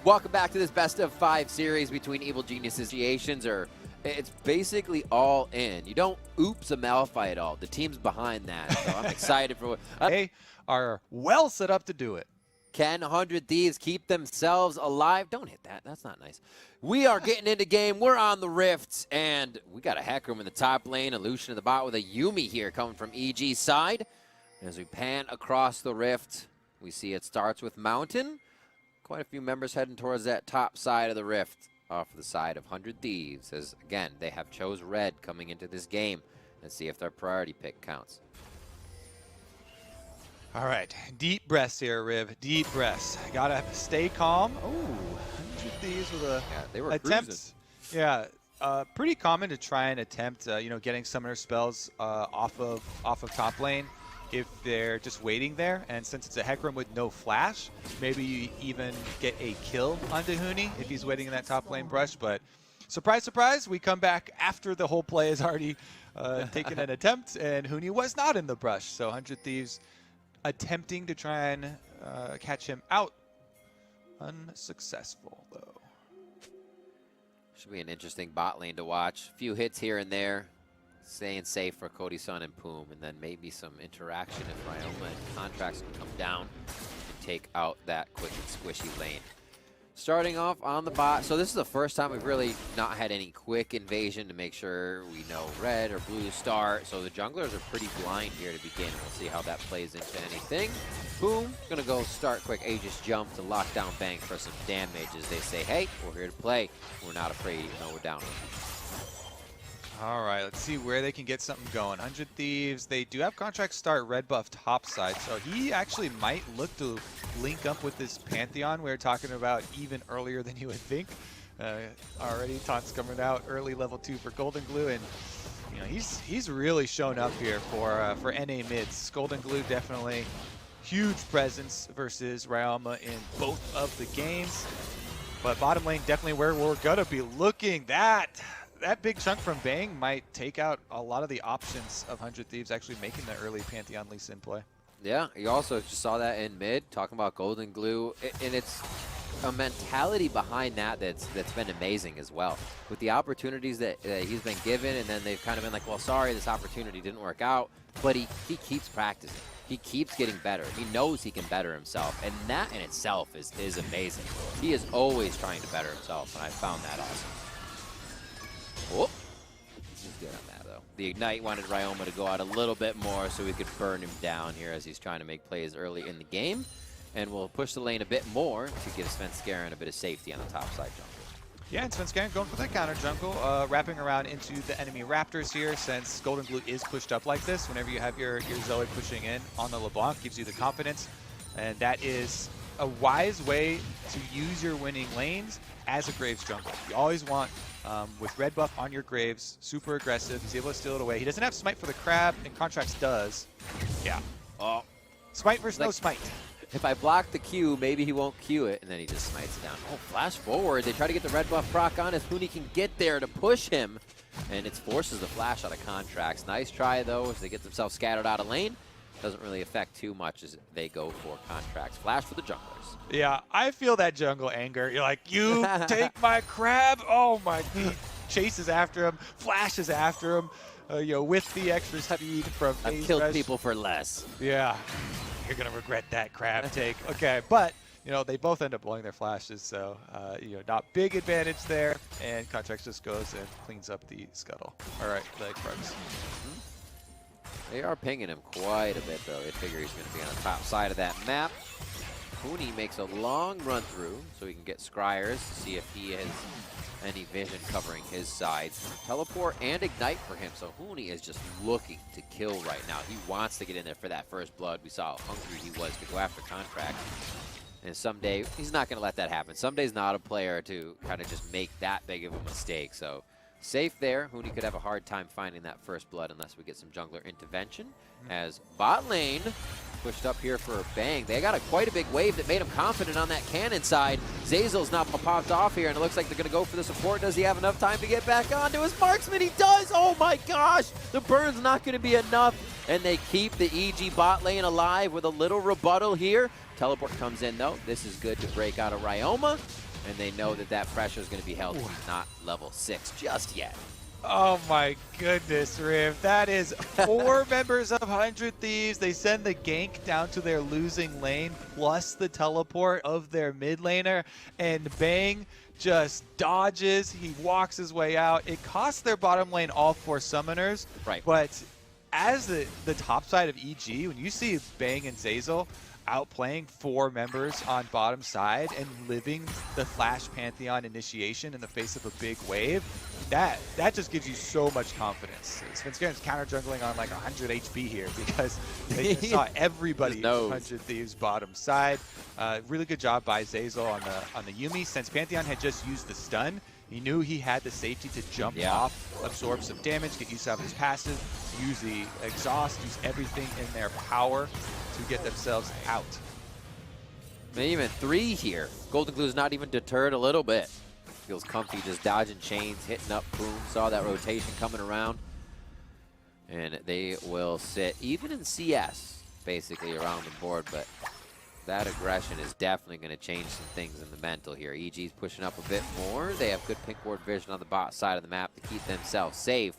Welcome back to this best of 5 series between Evil Geniuses Creations, or it's basically all in. You don't oops a Malphite at all. The team's behind that, so I'm excited for what they are well set up to do it. Can 100 Thieves keep themselves alive? Don't hit that. That's not nice. We are getting into game. We're on the Rifts, and we got a Hecarim in the top lane, a Lucian in the bot with a Yuumi here coming from EG's side. As we pan across the Rift, we see it starts with Mountain. Quite a few members heading towards that top side of the Rift off the side of 100 Thieves, as again, they have chose red coming into this game. Let's see if their priority pick counts. All right, deep breaths here, Riv. Deep breaths. Gotta stay calm. Oh, 100 Thieves with a they were attempt. cruising. Yeah, pretty common to try and attempt, getting summoner spells off of top lane if they're just waiting there. And since it's a Hecarim with no flash, maybe you even get a kill onto Huni if he's waiting in that top lane brush. But surprise, surprise, we come back after the whole play has already taken an attempt, and Huni was not in the brush. So 100 Thieves attempting to try and catch him out. Unsuccessful, though. Should be an interesting bot lane to watch. A few hits here and there. Staying safe for Cody Sun and Poom, and then maybe some interaction if Ryoma and Contracts can come down and take out that quick and squishy lane. Starting off on the bot, so this is the first time we've really not had any quick invasion to make sure we know red or blue start. So the junglers are pretty blind here to begin. We'll see how that plays into anything. Boom, gonna go start quick Aegis jump to lock down Bang for some damage as they say, hey, we're here to play. We're not afraid even though we're down. All right, let's see where they can get something going. 100 Thieves, they do have Contract start red buff top side, so he actually might look to link up with this Pantheon we were talking about even earlier than you would think. Already taunts coming out early level 2 for Golden Glue, and he's really shown up here for NA mids. Golden Glue definitely huge presence versus Ryoma in both of the games, but bottom lane definitely where we're gonna be looking. That big chunk from Bang might take out a lot of the options of 100 Thieves actually making the early Pantheon Lee Sin play. Yeah, you also just saw that in mid, talking about Golden Glue, and it's a mentality behind that's been amazing as well. With the opportunities that he's been given, and then they've kind of been like, well, sorry, this opportunity didn't work out, but he keeps practicing. He keeps getting better. He knows he can better himself, and that in itself is amazing. He is always trying to better himself, and I found that awesome. Oh, he's good on that, though. The Ignite wanted Ryoma to go out a little bit more so we could burn him down here as he's trying to make plays early in the game. And we'll push the lane a bit more to give Svenskeren a bit of safety on the top side jungle. Yeah, and Svenskeren going for that counter jungle, wrapping around into the enemy Raptors here, since Golden Glue is pushed up like this. Whenever you have your Zoe pushing in on the LeBlanc, gives you the confidence. And that is a wise way to use your winning lanes as a Graves jungle. You always want, with red buff on your Graves, super aggressive. He's able to steal it away. He doesn't have Smite for the Crab, and Contracts does. Yeah. Oh. Smite versus no Smite. If I block the Q, maybe he won't Q it, and then he just smites it down. Oh, flash forward. They try to get the red buff proc on as Huni can get there to push him, and it forces the flash out of Contracts. Nice try, though, as they get themselves scattered out of lane. Doesn't really affect too much as they go for Contracts. Flash for the junglers. Yeah, I feel that jungle anger. You're like, you take my crab. Oh my God. Chases after him, flashes after him, with the extra speed from I've killed people for less. Yeah, you're going to regret that crab take. Okay, but, they both end up blowing their flashes, so, not big advantage there, and Contracts just goes and cleans up the scuttle. All right, leg frogs. They are pinging him quite a bit, though. They figure he's going to be on the top side of that map. Huni makes a long run through so he can get Scryers to see if he has any vision covering his sides. Teleport and Ignite for him, so Huni is just looking to kill right now. He wants to get in there for that first blood. We saw how hungry he was to go after Contract. And someday, he's not going to let that happen. Someday's not a player to kind of just make that big of a mistake, so safe there. Huni could have a hard time finding that first blood unless we get some jungler intervention. As bot lane pushed up here for a Bang. They got quite a big wave that made him confident on that cannon side. Zazel's now popped off here, and it looks like they're going to go for the support. Does he have enough time to get back onto his marksman? He does! Oh my gosh! The burn's not going to be enough, and they keep the EG bot lane alive with a little rebuttal here. Teleport comes in, though. This is good to break out of Ryoma. and they know that that pressure is going to be held. He's not level 6 just yet. Oh my goodness, Riv. That is 4 members of 100 Thieves. They send the gank down to their losing lane, plus the teleport of their mid laner, and Bang just dodges. He walks his way out. It costs their bottom lane all 4 summoners. Right. But as the top side of EG, when you see Bang and Zazel outplaying 4 members on bottom side and living the Flash Pantheon initiation in the face of a big wave, that just gives you so much confidence. Svenskaren's counter jungling on like 100 HP here because they just saw everybody 100 Thieves bottom side. Really good job by Zazel on the Yuumi. Since Pantheon had just used the stun, he knew he had the safety to jump off, absorb some damage, get used to his passive, use the exhaust, use everything in their power to get themselves out. Maybe even 3 here. Golden Glue's not even deterred a little bit. Feels comfy, just dodging chains, hitting up, boom. Saw that rotation coming around. And they will sit even in CS, basically, around the board. But that aggression is definitely going to change some things in the mental here. EG's pushing up a bit more. They have good pink ward vision on the bot side of the map to keep themselves safe.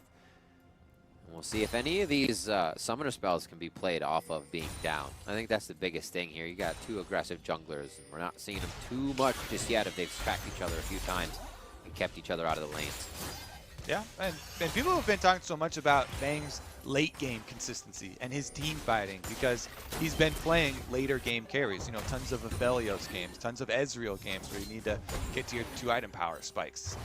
And we'll see if any of these summoner spells can be played off of being down. I think that's the biggest thing here. You got 2 aggressive junglers, and we're not seeing them too much just yet if they've tracked each other a few times and kept each other out of the lanes. Yeah, and people have been talking so much about Bang's late game consistency and his team fighting because he's been playing later game carries. You know, tons of Aphelios games, tons of Ezreal games where you need to get to your 2 item power spikes.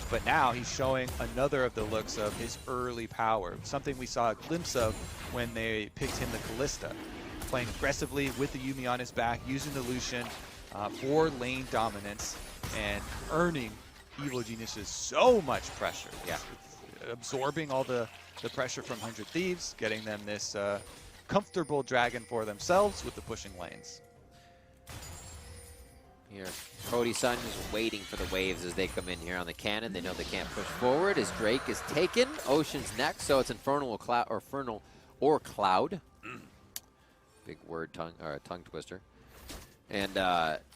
But now he's showing another of the looks of his early power, something we saw a glimpse of when they picked him the Kalista, playing aggressively with the Yuumi on his back, using the Lucian for lane dominance and earning Evil Geniuses so much pressure. Yeah, absorbing all the pressure from 100 Thieves, getting them this comfortable dragon for themselves with the pushing lanes. Here, Cody Sun is waiting for the waves as they come in here on the cannon. They know they can't push forward as Drake is taken. Ocean's next, so it's Infernal or Cloud. Big word, tongue twister. And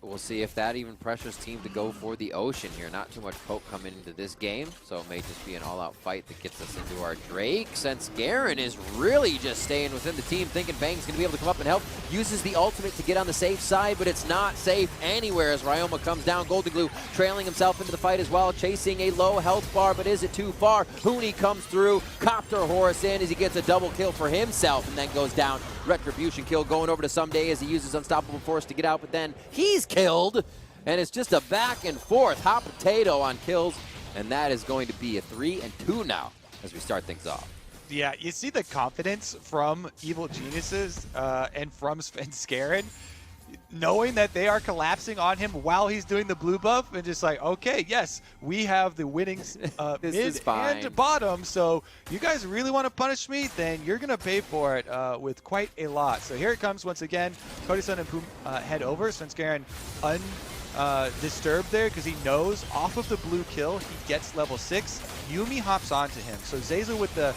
we'll see if that even pressures team to go for the Ocean here. Not too much poke coming into this game, so it may just be an all-out fight that gets us into our Drake. Since Garen is really just staying within the team, thinking Bang's going to be able to come up and help. Uses the ultimate to get on the safe side, but it's not safe anywhere as Ryoma comes down. Golden Glue trailing himself into the fight as well, chasing a low health bar, but is it too far? Huni comes through, Copter Horus in as he gets a double kill for himself and then goes down. Retribution kill going over to Someday as he uses Unstoppable Force to get out, but then he's killed, and it's just a back and forth hot potato on kills, and that is going to be a 3-2 now as we start things off. Yeah, you see the confidence from Evil Geniuses and from Svenskeren, knowing that they are collapsing on him while he's doing the blue buff, and just like, okay, yes, we have the winning mid and bottom, so you guys really want to punish me, then you're going to pay for it with quite a lot. So here it comes once again. Cody-san and Poom head over. Svenskeren disturbed there because he knows off of the blue kill, he gets level 6. Yuumi hops onto him. So Zazel with the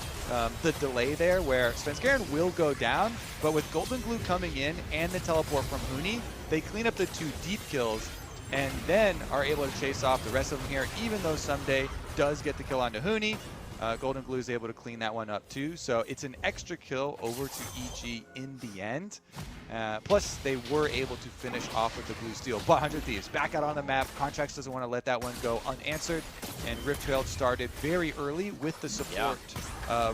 delay there where Svenskeren will go down, but with Golden Glue coming in and the teleport from Huni, they clean up the 2 deep kills and then are able to chase off the rest of them here, even though Someday does get the kill onto Huni. Golden Glue is able to clean that one up too, so it's an extra kill over to EG in the end. Plus, they were able to finish off with the blue steal. But 100 Thieves back out on the map. Contracts doesn't want to let that one go unanswered, and Rift Trail started very early with the support.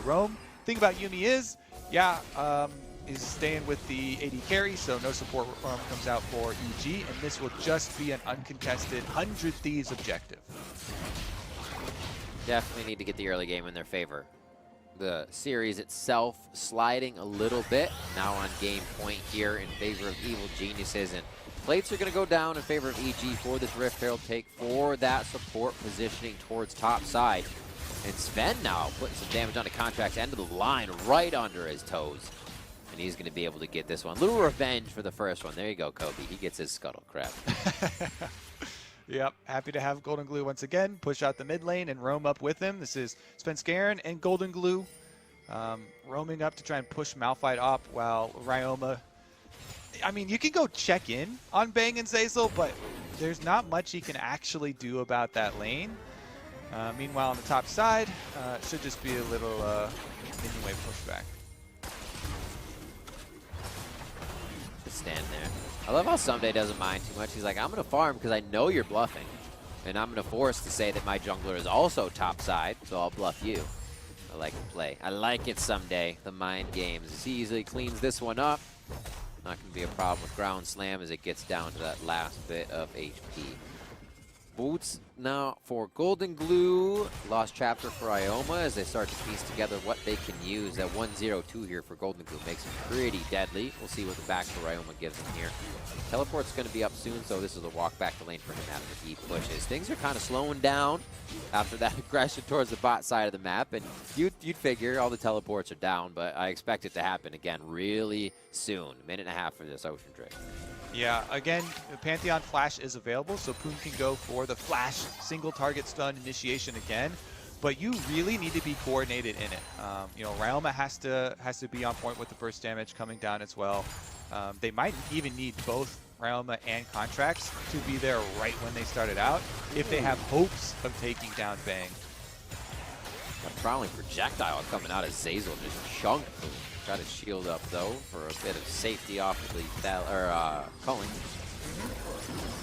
Roam. Thing about Yuumi is, is staying with the AD carry, so no support comes out for EG, and this will just be an uncontested 100 Thieves objective. Definitely need to get the early game in their favor. The series itself sliding a little bit. Now on game point here in favor of Evil Geniuses. And plates are going to go down in favor of EG for this Rift Herald take for that support positioning towards top side. And Sven now putting some damage onto Contract's end of the line right under his toes. And he's going to be able to get this one. Little revenge for the first one. There you go, Kobe. He gets his scuttle crap. Yep, happy to have Golden Glue once again push out the mid lane and roam up with him. This is Svenskeren and Golden Glue roaming up to try and push Malphite up while Ryoma... I mean, you can go check in on Bang and Zazel, but there's not much he can actually do about that lane. Meanwhile, on the top side, it should just be a little minion wave pushback. Just stand there. I love how Someday doesn't mind too much. He's like, I'm going to farm because I know you're bluffing. And I'm going to force to say that my jungler is also top side, so I'll bluff you. I like the play. I like it Someday, the mind games. He easily cleans this one up. Not going to be a problem with ground slam as it gets down to that last bit of HP. Boots now for Golden Glue. Lost chapter for Ioma as they start to piece together what they can use. That 1-0-2 here for Golden Glue makes it pretty deadly. We'll see what the back for Ioma gives him here. Teleport's going to be up soon, so this is a walk back to lane for him after he pushes. Things are kind of slowing down after that aggression towards the bot side of the map, and you'd figure all the teleports are down, but I expect it to happen again really soon. Minute and a half for this Ocean Drake. Yeah, again, the Pantheon Flash is available, so Poon can go for the Flash single target stun initiation again, but you really need to be coordinated in it. You know, Ryoma has to be on point with the burst damage coming down as well. They might even need both Ryoma and Contracts to be there right when they started out if they have hopes of taking down Bang. A prowling projectile coming out of Zazel, just chunked Poon. Got his shield up though for a bit of safety off of the culling.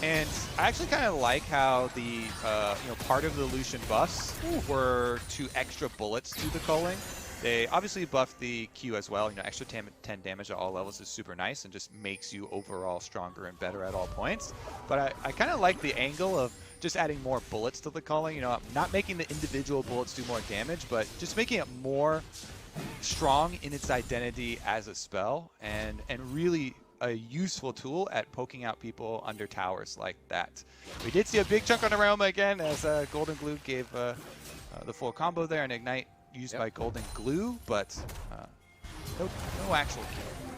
And I actually kind of like how the you know, part of the Lucian buffs were 2 extra bullets to the culling. They obviously buffed the Q as well. You know, extra 10 damage at all levels is super nice and just makes you overall stronger and better at all points. But I kind of like the angle of just adding more bullets to the culling. You know, not making the individual bullets do more damage, but just making it more strong in its identity as a spell, and really a useful tool at poking out people under towers like that. We did see a big chunk on the Realm again as Golden Glue gave the full combo there, and Ignite used by Golden Glue, but no actual kill.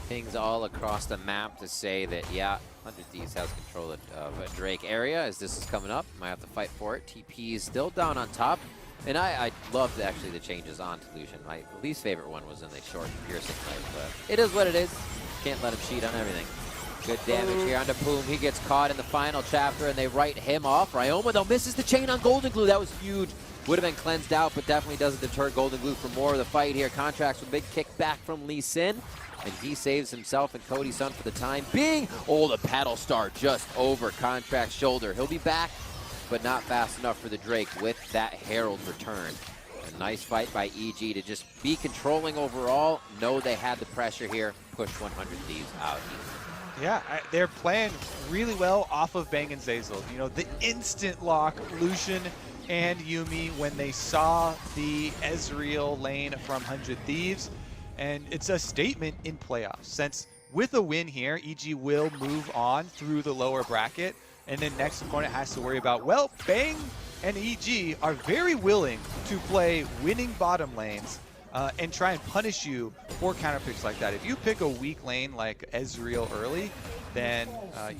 Pings all across the map to say that, yeah, 100 Thieves has control of a Drake area as this is coming up. Might have to fight for it. TP is still down on top. And I loved actually the changes on Lucian. My least favorite one was in the short piercing knife, but it is what it is. Can't let him cheat on everything. Good damage here onto Poom. He gets caught in the final chapter and they write him off. Ryoma though misses the chain on Golden Glue. That was huge. Would have been cleansed out, but definitely doesn't deter Golden Glue from more of the fight here. Contracts with a big kickback from Lee Sin. And he saves himself and Cody Sun for the time being. Oh, the paddle star just over Contract's shoulder. He'll be back, but not fast enough for the Drake with that Herald return. A nice fight by EG to just be controlling overall. Know they had the pressure here. Push 100 Thieves out. Yeah, they're playing really well off of Bang and Zazel. You know, the instant lock Lucian and Yuumi when they saw the Ezreal lane from 100 Thieves. And it's a statement in playoffs, since with a win here, EG will move on through the lower bracket. And then next opponent has to worry about, well, Bang and EG are very willing to play winning bottom lanes and try and punish you for counter picks like that. If you pick a weak lane like Ezreal early, then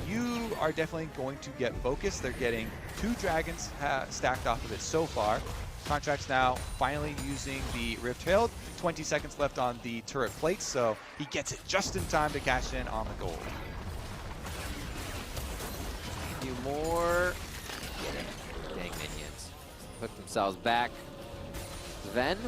you are definitely going to get focused. They're getting 2 dragons stacked off of it so far. Contracts now finally using the Rift Herald. 20 seconds left on the turret plate, so he gets it just in time to cash in on the gold. A few more. Get it. Dang minions. Put themselves back. Ven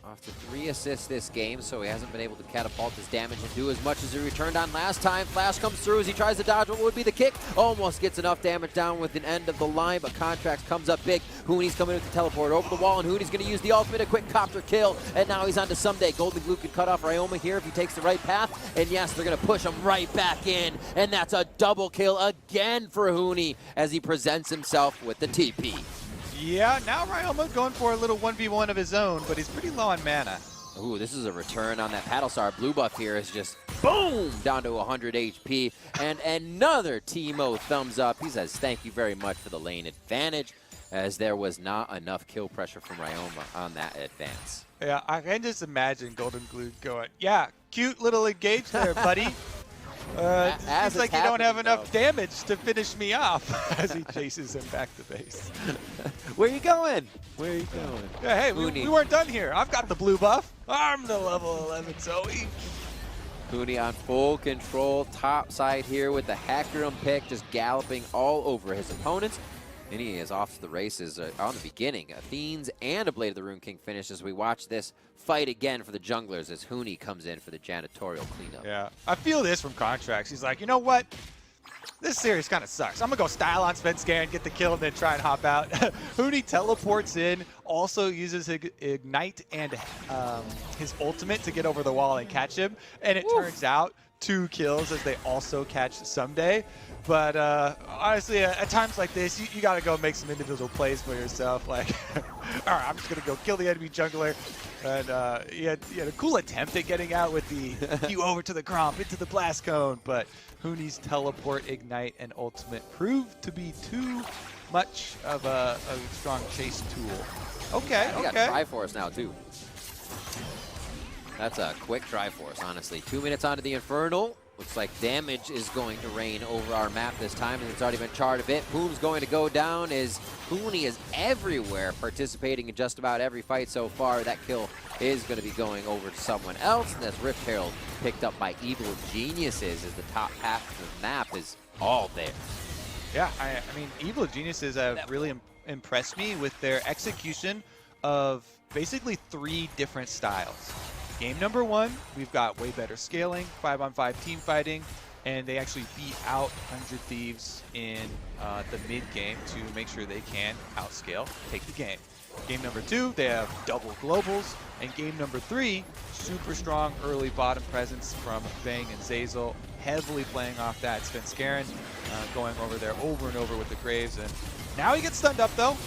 off to 3 assists this game, so he hasn't been able to catapult his damage and do as much as he returned on last time. Flash comes through as he tries to dodge what would be the kick. Almost gets enough damage down with an end of the line, but Contracts comes up big. Hooney's coming with the teleport over the wall, and Hooney's going to use the ultimate, a quick copter kill, and now he's on to Someday. Golden Glue could cut off Ryoma here if he takes the right path, and yes, they're going to push him right back in, and that's a double kill again for Hooney as he presents himself with the TP. Yeah, now Ryoma going for a little 1v1 of his own, but he's pretty low on mana. Ooh, this is a return on that paddle star. Blue buff here is just boom down to 100 HP. And another Teemo thumbs up. He says thank you very much for the lane advantage, as there was not enough kill pressure from Ryoma on that advance. Yeah, I can just imagine Golden Glue going, yeah, cute little engage there, buddy. Seems like you don't have enough damage to finish me off as he chases him back to base. Where you going? Where are you going? Yeah, hey, we weren't done here. I've got the blue buff. I'm the level 11 Zoe. Huni on full control, top side here with the Hackram pick, just galloping all over his opponents. And he is off to the races on the beginning. Fiends and a Blade of the Rune King finish as we watch this fight again for the junglers as Huni comes in for the janitorial cleanup. Yeah, I feel this from Contracts. He's like, you know what? This series kind of sucks. I'm going to go style on Svenskeren and get the kill and then try and hop out. Huni teleports in, also uses his Ignite and his ultimate to get over the wall and catch him. And it turns out 2 kills as they also catch Someday. But honestly, at times like this, you got to go make some individual plays for yourself. Like, all right, I'm just going to go kill the enemy jungler. And he had a cool attempt at getting out with the you over to the Gromp, into the Blast Cone. But Huni's teleport, Ignite, and ultimate proved to be too much of a strong chase tool. Okay, He got Triforce now, too. That's a quick Triforce, honestly. 2 minutes onto the Infernal. Looks like damage is going to reign over our map this time, and it's already been charred a bit. Boom's going to go down as Huni is everywhere, participating in just about every fight so far. That kill is going to be going over to someone else, and that's Rift Herald picked up by Evil Geniuses as the top half of the map is all there. Yeah, I mean, Evil Geniuses have really impressed me with their execution of basically 3 different styles. Game number 1, we've got way better scaling, 5-on-5 team fighting, and they actually beat out 100 Thieves in the mid game to make sure they can outscale, take the game. Game number 2, they have double globals, and game number 3, super strong early bottom presence from Bang and Zazel, heavily playing off that Svenskeren, going over there over and over with the Graves, and now he gets stunned up though.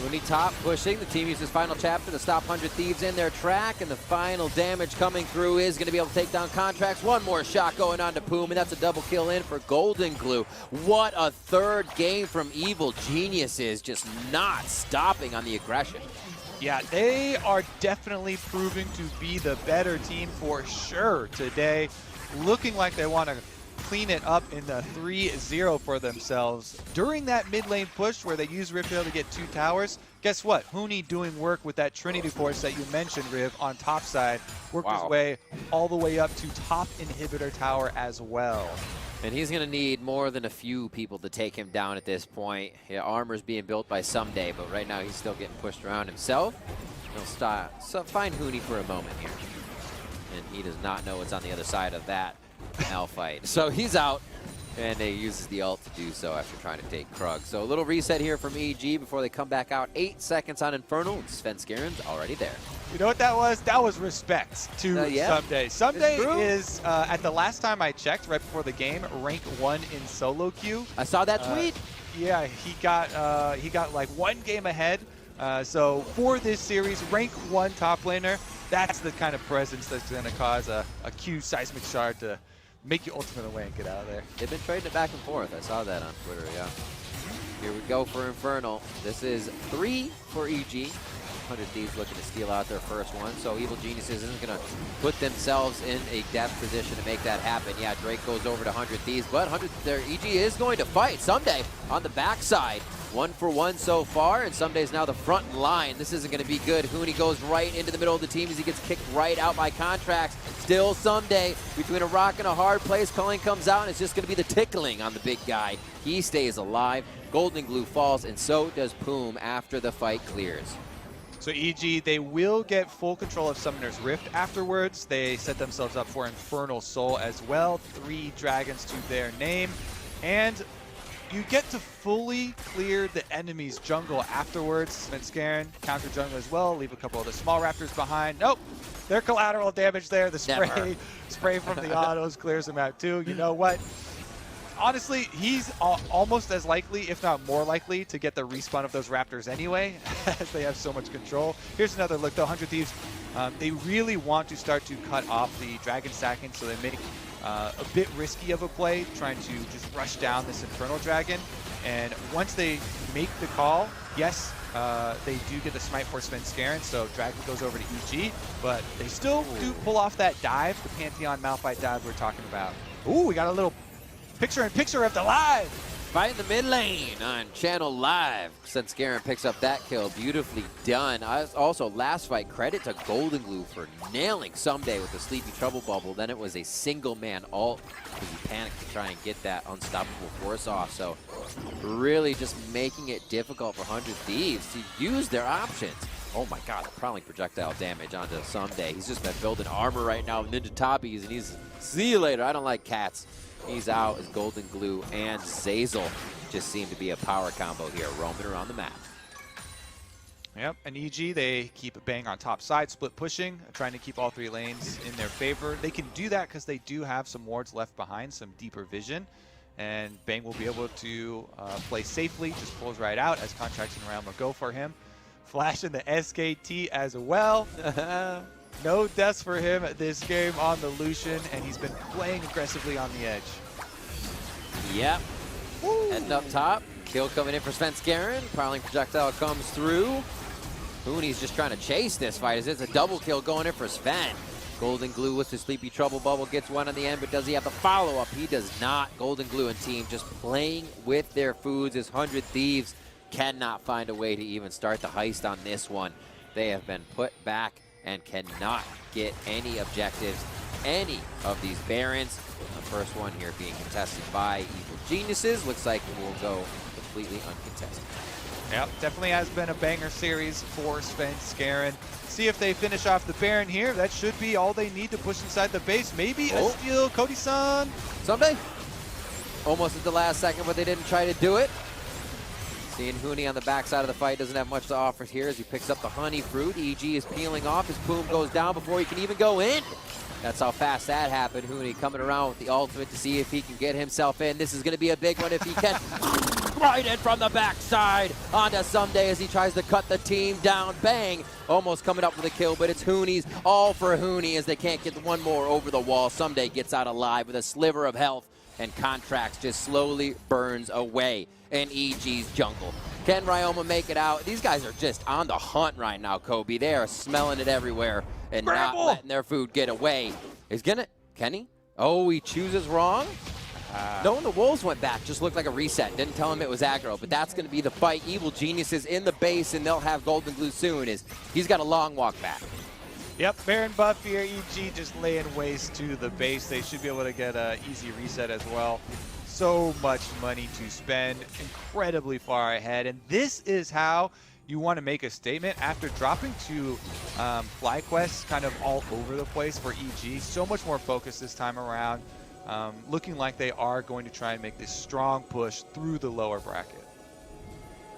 Huni top pushing. The team uses final chapter to stop 100 Thieves in their track, and the final damage coming through is going to be able to take down Contracts. One more shot going on to Poom, and that's a double kill in for Golden Glue. What a third game from Evil Geniuses, just not stopping on the aggression. Yeah, they are definitely proving to be the better team for sure today. Looking like they want to clean it up in the 3-0 for themselves. During that mid lane push where they use Rift Herald to get 2 towers, guess what? Huni doing work with that Trinity Force that you mentioned, Riv, on top side. Worked his way all the way up to top inhibitor tower as well. And he's going to need more than a few people to take him down at this point. Yeah, armor's being built by Someday, but right now he's still getting pushed around himself. He'll find Huni for a moment here. And he does not know what's on the other side of that Malphite. So he's out, and he uses the ult to do so after trying to take Krug. So a little reset here from EG before they come back out. 8 seconds on Infernal, and Svenskeren's already there. You know what that was? That was respect to Someday. Someday is, at the last time I checked, right before the game, rank 1 in solo queue. I saw that tweet. Yeah, he got like 1 game ahead. So for this series, rank 1 top laner, that's the kind of presence that's going to cause a Q seismic shard to make you ultimate away and get out of there. They've been trading it back and forth. I saw that on Twitter, yeah. Here we go for Infernal. This is 3 for EG. 100 Thieves looking to steal out their first one, so Evil Geniuses isn't going to put themselves in a death position to make that happen. Yeah, Drake goes over to 100 Thieves, but EG is going to fight. Someday on the backside. 1 for 1 so far, and Someday's now the front line. This isn't going to be good. Huni goes right into the middle of the team as he gets kicked right out by Contracts. Still Someday between a rock and a hard place. Culling comes out, and it's just going to be the tickling on the big guy. He stays alive. Golden Glue falls, and so does Poom after the fight clears. So EG, they will get full control of Summoner's Rift afterwards. They set themselves up for Infernal Soul as well. 3 dragons to their name. And you get to fully clear the enemy's jungle afterwards. Svenskeren, counter jungle as well. Leave a couple of the small raptors behind. Nope, they're collateral damage there. The spray from the autos clears them out too. You know what? Honestly, he's almost as likely, if not more likely, to get the respawn of those raptors anyway, as they have so much control. Here's another look though, 100 Thieves. They really want to start to cut off the dragon stacking, so they make a bit risky of a play, trying to just rush down this Infernal Dragon. And once they make the call, yes, they do get the smite for Svenskeren, so Dragon goes over to EG, but they still do pull off that dive, the Pantheon Malphite dive we're talking about. Ooh, we got a little picture-in-picture of the live. Fight in the mid lane on Channel Live. Since Garen picks up that kill, beautifully done. Also, last fight, credit to Golden Glue for nailing Someday with the Sleepy Trouble Bubble. Then it was a single man ult because he panicked to try and get that unstoppable force off. So really just making it difficult for 100 Thieves to use their options. Oh my god, the prowling projectile damage onto Someday. He's just been building armor right now with Ninja Toppies, and he's, see you later, I don't like cats. He's out as Golden Glue and Zazel just seem to be a power combo here, roaming around the map. Yep, and EG, they keep a bang on top side, split pushing, trying to keep all 3 lanes in their favor. They can do that because they do have some wards left behind, some deeper vision, and Bang will be able to play safely, just pulls right out as Contracts and Realm will go for him. Flash in the SKT as well. No deaths for him this game on the Lucian, and he's been playing aggressively on the edge. Yep. Woo. Heading up top. Kill coming in for Svenskeren. Prowling projectile comes through. Hooney's just trying to chase this fight as it's a double kill going in for Sven. Golden Glue with the Sleepy Trouble Bubble gets one on the end, but does he have the follow-up? He does not. Golden Glue and team just playing with their foods as 100 Thieves cannot find a way to even start the heist on this one. They have been put back and cannot get any objectives, any of these Barons. The first one here being contested by Evil Geniuses. Looks like it will go completely uncontested. Yep, definitely has been a banger series for Svenskeren. See if they finish off the Baron here. That should be all they need to push inside the base. Maybe a steal, Cody-san. Someday. Almost at the last second, but they didn't try to do it. Seeing Hooney on the backside of the fight doesn't have much to offer here as he picks up the honey fruit. EG is peeling off. His boom goes down before he can even go in. That's how fast that happened. Hooney coming around with the ultimate to see if he can get himself in. This is going to be a big one if he can. Right in from the backside onto Someday as he tries to cut the team down. Bang! Almost coming up with a kill, but it's Hooney's all for Hooney as they can't get one more over the wall. Someday gets out alive with a sliver of health, and Contracts just slowly burns away in EG's jungle. Can Ryoma make it out? These guys are just on the hunt right now, Kobe. They are smelling it everywhere and not letting their food get away. Can he? Oh, he chooses wrong? No, when the Wolves went back, just looked like a reset. Didn't tell him it was aggro, but that's going to be the fight. Evil Geniuses in the base, and they'll have Golden Glue soon. He's got a long walk back. Yep, Baron buff here. EG just laying waste to the base. They should be able to get an easy reset as well. So much money to spend, incredibly far ahead, and this is how you want to make a statement after dropping to FlyQuest kind of all over the place for EG. So much more focus this time around, looking like they are going to try and make this strong push through the lower bracket.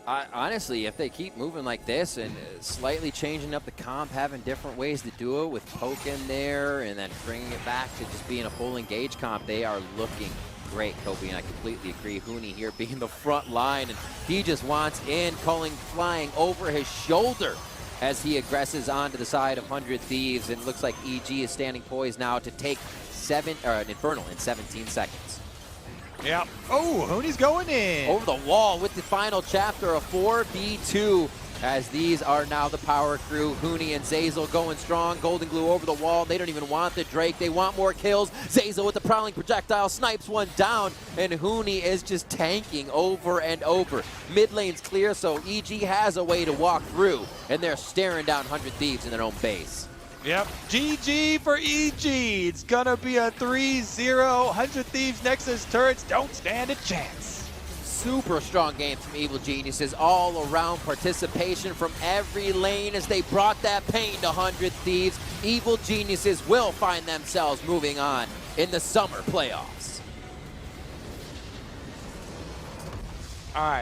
Honestly, if they keep moving like this and slightly changing up the comp, having different ways to do it with poke in there and then bringing it back to just being a full engage comp, they are looking great, Kobe, and I completely agree. Hooney here being the front line, and he just wants in, flying over his shoulder as he aggresses onto the side of 100 Thieves, and it looks like EG is standing poised now to take an Infernal in 17 seconds. Yeah. Oh, Hooney's going in. Over the wall with the final chapter of 4v2, as these are now the power crew. Hooney and Zazel going strong. Golden Glue over the wall. They don't even want the Drake. They want more kills. Zazel with the prowling projectile snipes one down, and Hooney is just tanking over and over. Mid lane's clear, so EG has a way to walk through, and they're staring down 100 Thieves in their own base. Yep, GG for EG. It's gonna be a 3-0. 100 Thieves Nexus turrets don't stand a chance. Super strong game from Evil Geniuses. All around participation from every lane as they brought that pain to 100 Thieves. Evil Geniuses will find themselves moving on in the summer playoffs. All right.